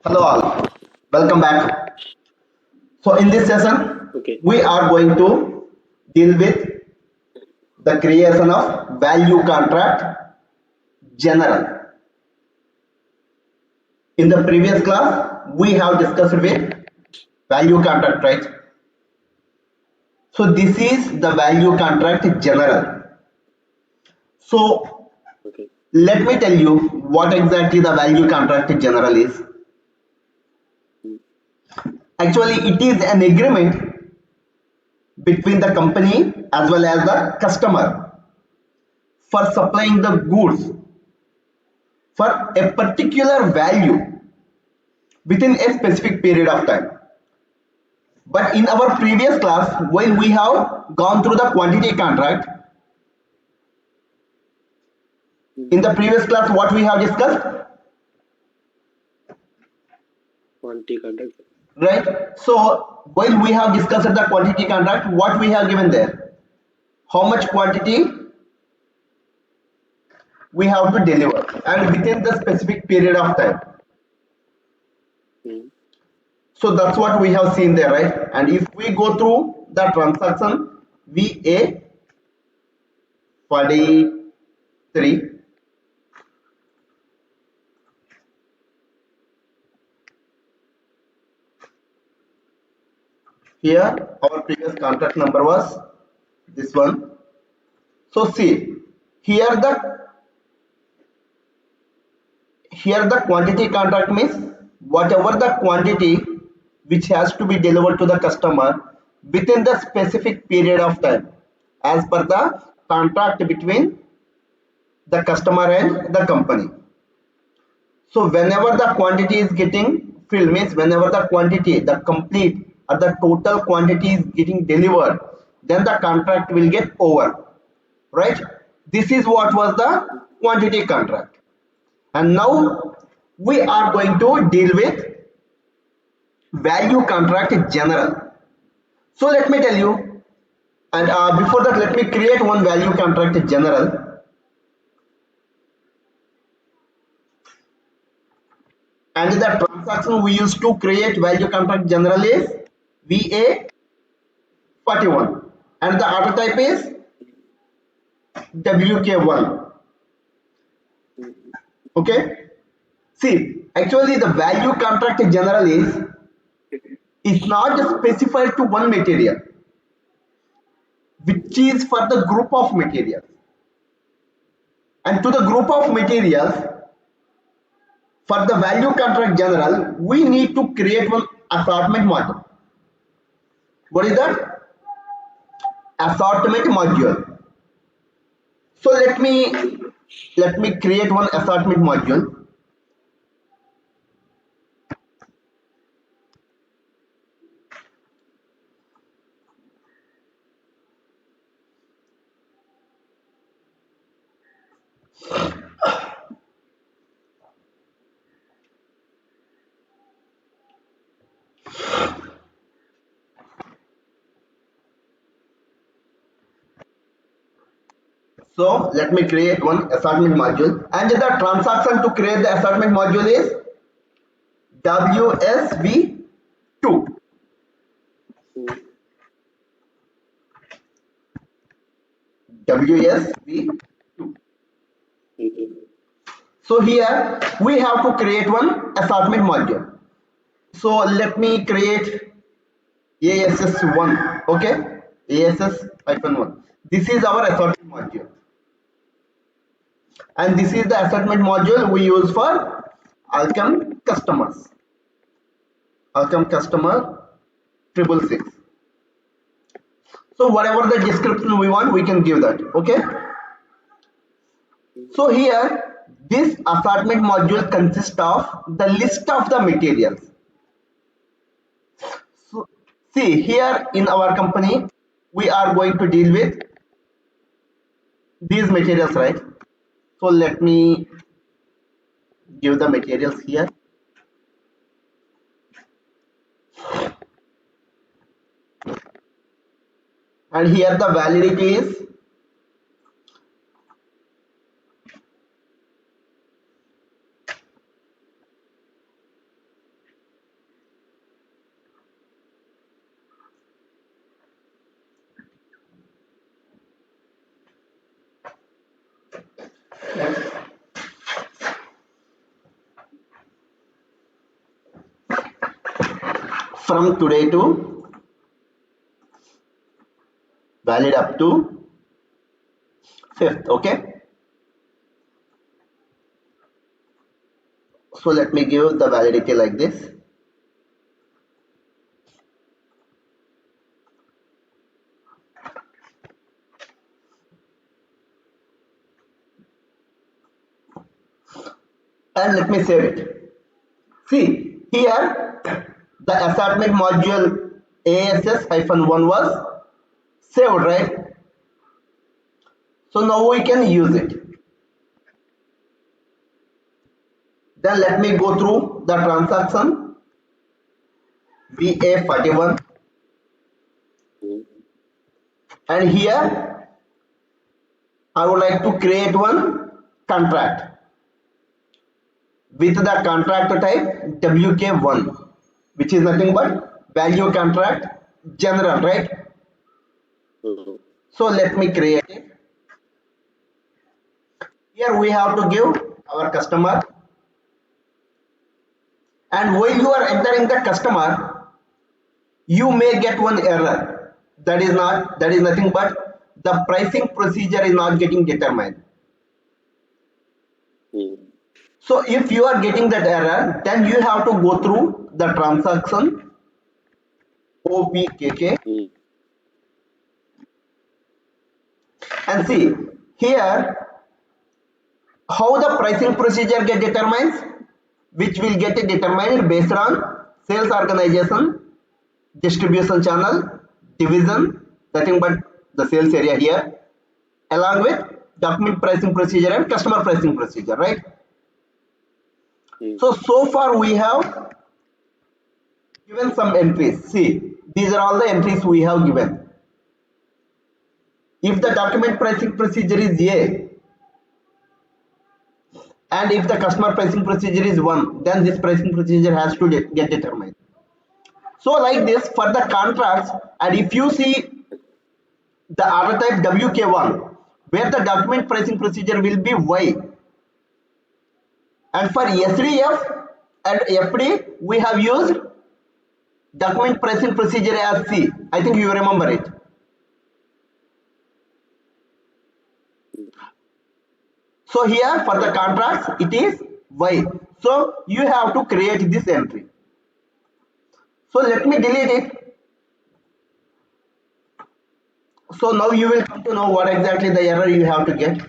Hello all, welcome back. So in this session, Okay. we are going to deal with the creation of value contract general. In the previous class, we have discussed with value contract, right? So this is the value contract general. So Okay. let me tell you what exactly the value contract general is. Mm. Actually, it is an agreement between the company as well as the customer for supplying the goods for a particular value within a specific period of time. But in our previous class, when we have gone through the quantity contract, Mm. in the previous class, what we have discussed, Quantity contact. right? So when we have discussed the quantity contract, what we have given there, how much quantity we have to deliver, and within the specific period of time. Mm. So that's what we have seen there, right? And if we go through the transaction VA 43, here our previous contract number was this one. So see, here the here the quantity contract means whatever the quantity which has to be delivered to the customer within the specific period of time as per the contract between the customer and the company. So whenever the quantity is getting filled means whenever the quantity, the complete or the total quantity is getting delivered, then the contract will get over, right? This is what was the quantity contract. And now we are going to deal with value contract in general. So let me tell you, and before that, let me create one value contract in general. And the transaction we use to create value contract general is VA 41, and the order type is WK1. Mm. Okay. See, actually, the value contract in general is not specified to one material, which is for the group of materials. And to the group of materials, for the value contract general, we need to create one assortment module. What is that? Assortment module. So let me create one assortment module. So let me create one assortment module, and the transaction to create the assortment module is WSV2. Mm. WSV2. Okay. So here we have to create one assortment module. So let me create ASS1. Okay, ASS-1. This is our assortment module, and this is the assortment module we use for Alchem customers. Alchem customer 666. So whatever the description we want, we can give that. Okay. Mm. So here this assortment module consists of the list of the materials. So see here in our company, we are going to deal with these materials, right? So let me give the materials here. And here the validity is from today to valid up to 5th. Okay, so let me give the validity like this. And let me save it. See here, the assortment module ASS-1 was saved, right? So now we can use it. Then let me go through the transaction VA41, and here I would like to create one contract with the contract type WK1, which is nothing but value contract general, right? So let me create it. Here we have to give our customer, and while you are entering the customer, you may get one error. That is nothing but the pricing procedure is not getting determined. So if you are getting that error, then you have to go through the transaction OPKK and see here how the pricing procedure get determined, which will get determined based on sales organization, distribution channel, division, nothing but the sales area here, along with document pricing procedure and customer pricing procedure, right? So far we have given some entries. See, these are all the entries we have given. If the document pricing procedure is A and if the customer pricing procedure is 1, then this pricing procedure has to get determined. So like this for the contracts, and if you see the order type WK1, where the document pricing procedure will be Y, and for SDF and FD we have used document pricing procedure as C. I think you remember it. So here for the contracts it is Y. So you have to create this entry. So let me delete it. So now you will come to know what exactly the error you have to get.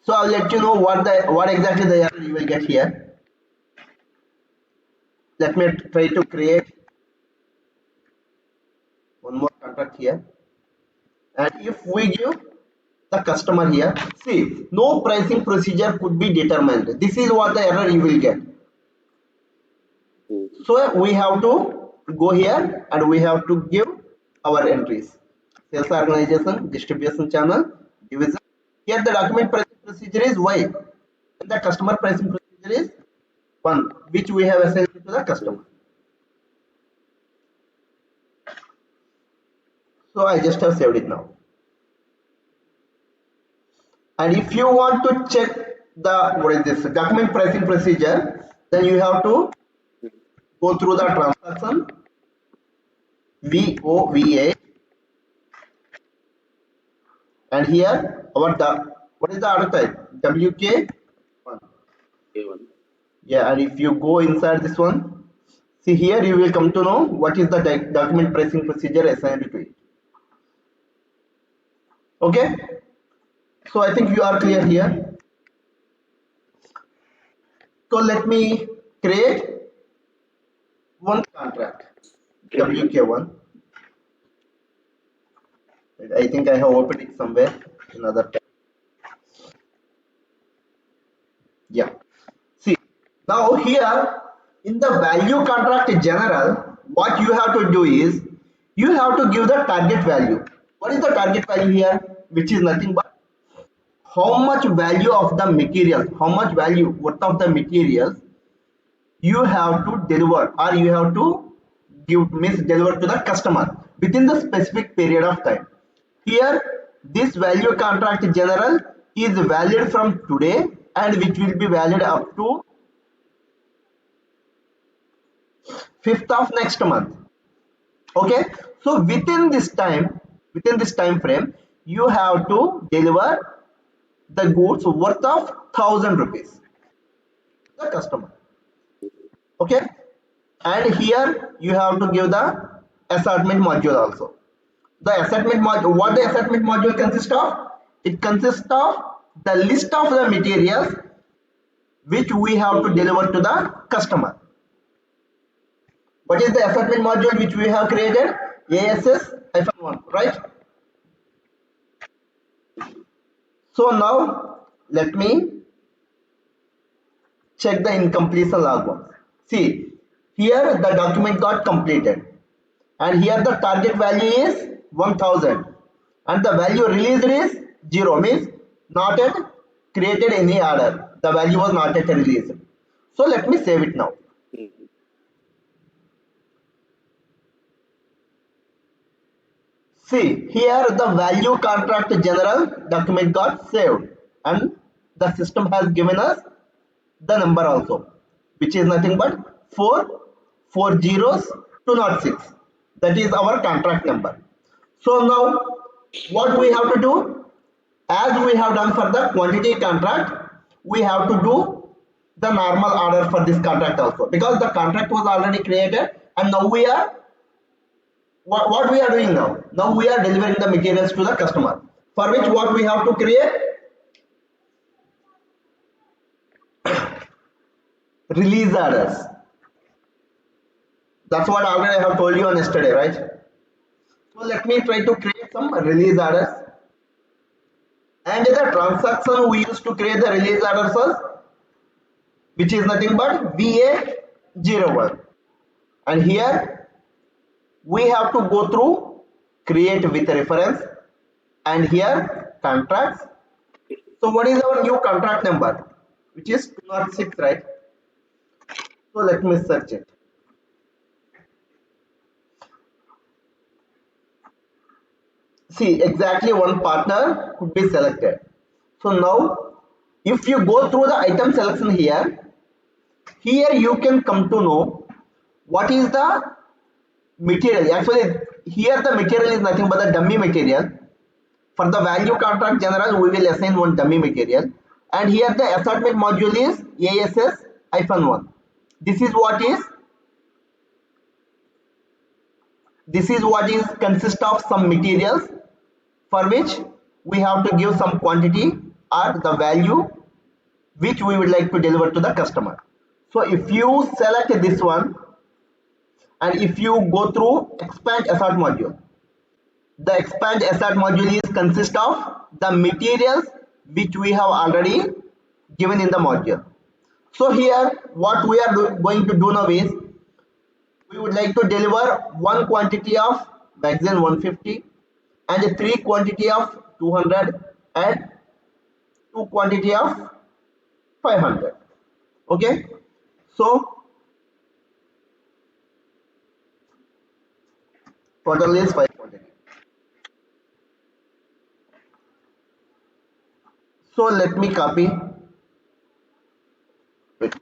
So I'll let you know what exactly the error you will get here. Let me try to create one more contract here. And if we give the customer here, see, no pricing procedure could be determined. This is what the error you will get. So we have to go here and we have to give our entries. Sales organization, distribution channel, division. Here the document pricing procedure is Y and the customer pricing procedure is 1, which we have assigned to the customer. So I just have saved it now. And if you want to check the document pricing procedure, then you have to go through the transaction VOVA, and here what is the order type WK1. Yeah, and if you go inside this one, see here you will come to know what is the document pricing procedure assigned to it. Okay, so I think you are clear here. So let me create one contract WK1. I think I have opened it somewhere in other tab. Yeah, see now here in the value contract general, what you have to do is you have to give the target value. What is the target value here? Which is nothing but how much value of the materials, how much value worth of the materials you have to deliver, or you have to deliver to the customer within the specific period of time. Here this value contract general is valid from today and which will be valid up to 5th of next month. Okay, so within this time frame, you have to deliver the goods worth of 1,000 rupees to the customer. Okay, and here you have to give the assortment module also. The assortment module, what the assortment module consists of? It consists of the list of the materials which we have to deliver to the customer. What is the assortment module which we have created? ASS-1, right? So now let me check the incompletion log once. See, here the document got completed, and here the target value is 1000, and the value released is 0, means not yet created any order. The value was not yet released. So let me save it now. Mm-hmm. See, here the value contract general document got saved, and the system has given us the number also, which is nothing but 440 206. That is our contract number. So now what we have to do, as we have done for the quantity contract, we have to do the normal order for this contract also, because the contract was already created, and now we are what we are doing now. Now we are delivering the materials to the customer, for which what we have to create, release orders. That's what already I have told you on yesterday, right? So let me try to create some release orders. And the transaction we used to create the release orders was, which is nothing but VA01. And here we have to go through create with reference, and here contracts. So what is our new contract number? Which is 206, right? So let me search it. See, exactly one partner could be selected. So now, if you go through the item selection here you can come to know what is the material. Actually, here the material is nothing but the dummy material. For the value contract general, we will assign one dummy material. And here the assortment module is ASS-1. This is what is consist of some materials, for which we have to give some quantity or the value which we would like to deliver to the customer. So if you select this one, and if you go through expand assort module, the expand assort module is consist of the materials which we have already given in the module. So here what we are going to do now is, we would like to deliver one quantity of magazine 150, and three quantity of 200, and two quantity of 500. Okay, so total is 5 quantity. So let me copy. Wait.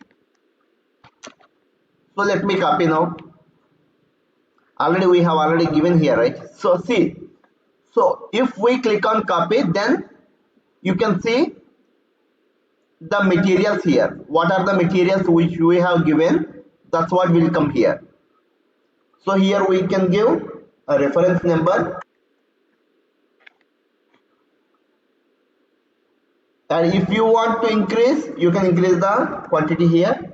So let me copy now. Already we have already given here, right? So see, so if we click on copy, then you can see the materials here. What are the materials which we have given? That's what will come here. So here we can give a reference number, and if you want to increase, you can increase the quantity here.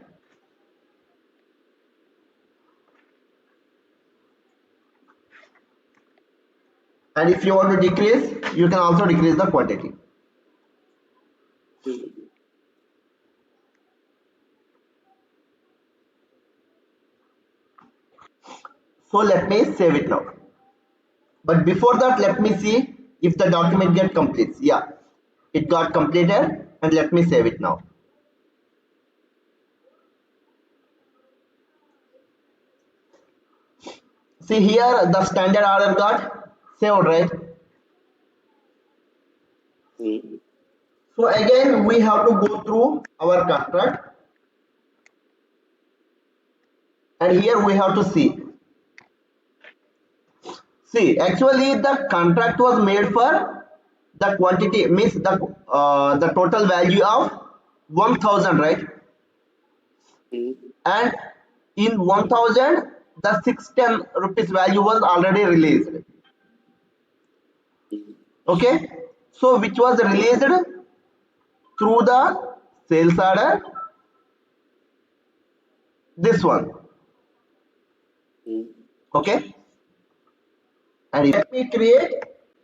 And if you want to decrease, you can also decrease the quantity. Mm-hmm. So let me save it now. But before that, let me see if the document get complete. Yeah, it got completed, and let me save it now. See here the standard order got saved, right? Mm-hmm. So again we have to go through our contract, and here we have to see actually the contract was made for the quantity, means the total value of 1000, right? And in 1000 the 610 rupees value was already released. Okay, so which was released through the sales order, this one. Okay, and let me create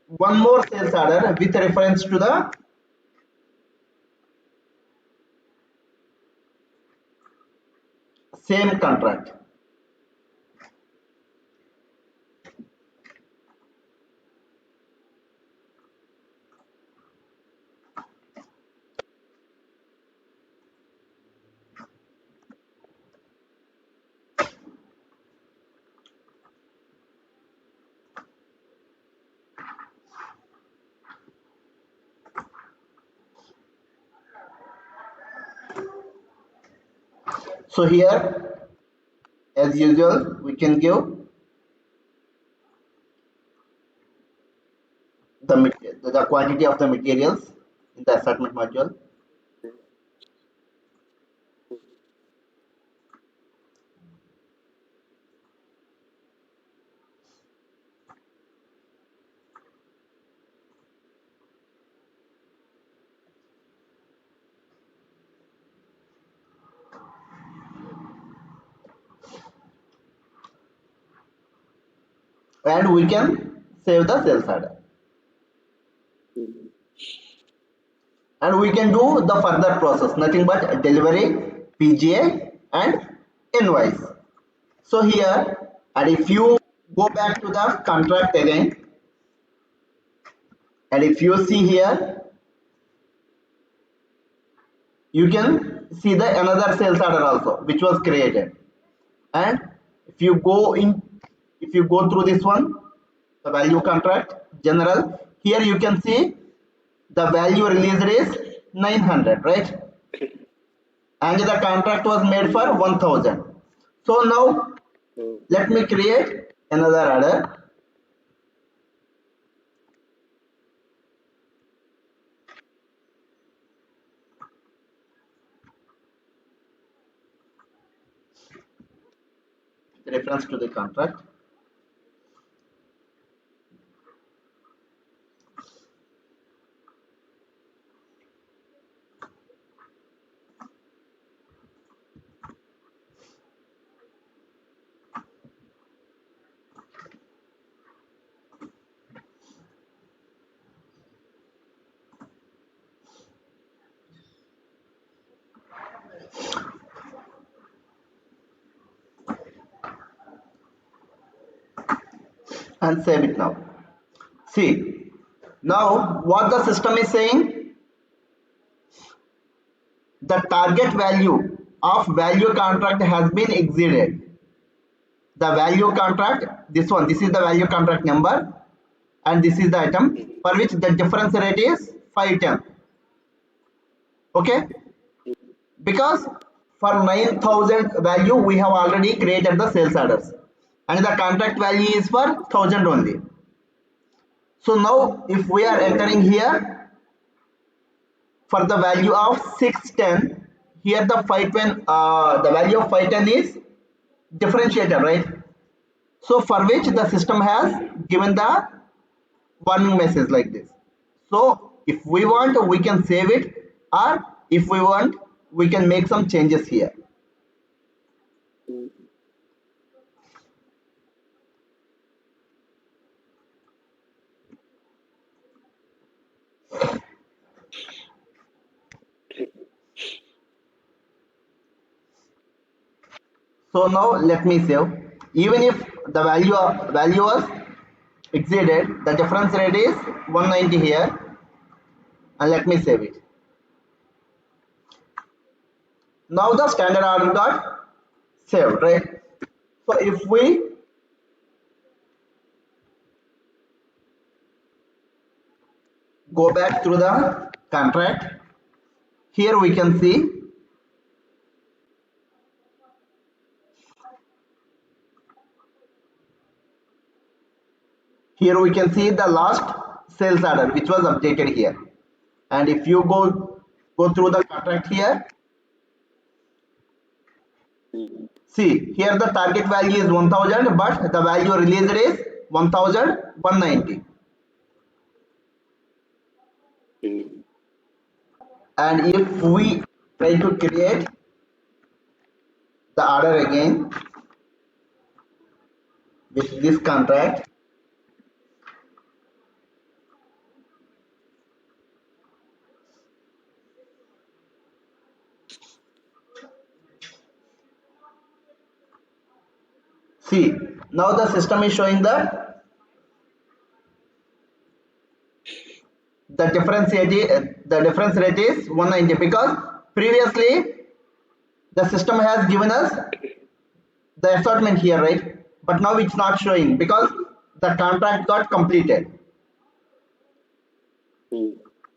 one more sales order with reference to the same contract. So here, as usual, we can give the quantity of the materials in the assortment module. And we can save the sales order, and we can do the further process, nothing but delivery, PGA and invoice. So here, and if you go back to the contract again, and if you see here, you can see the another sales order also which was created. And if you go in, if you go through this one, the value contract general, here you can see the value released is 900, right? And the contract was made for 1000. So now let me create another order. With reference to the contract. And save it now. See, now what the system is saying, the target value of value contract has been exceeded. The value contract, this one, this is the value contract number, and this is the item for which the difference rate is 510. Okay, because for 9000 value we have already created the sales orders, and the contract value is for 1000 only. So now if we are entering here for the value of 610, here the 510, the value of 510 is differentiator, right? So for which the system has given the warning message like this. So if we want, we can save it, or if we want, we can make some changes here. So now let me save. Even if the value was exceeded, the difference rate is 190 here, and let me save it. Now the standard order got saved, right? So if we go back through the contract, here we can see Here we can see the last sales order which was updated here. And if you go through the contract here, see here the target value is 1000, but the value released is 1190. And if we try to create the order again with this contract, see now the system is showing the difference rate is 190, because previously the system has given us the assortment here, right? But now it's not showing because the contract got completed.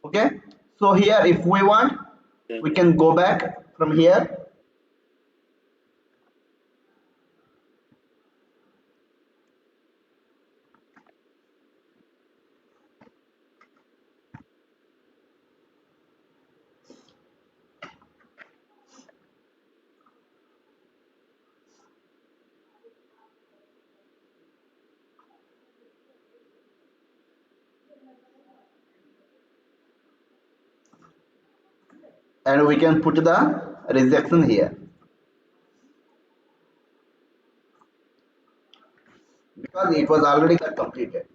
Okay, so here if we want, we can go back from here. And we can put the rejection here, because it was already got completed.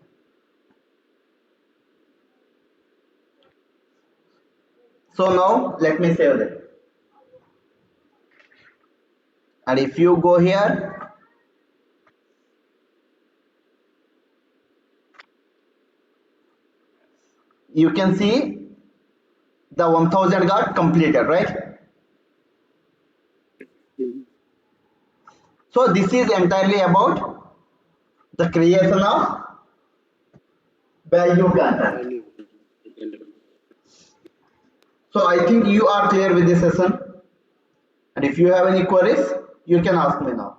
So now let me save it. And if you go here, you can see the 1000 got completed, right? So this is entirely about the creation of value contract. So I think you are clear with this session, and if you have any queries, you can ask me now.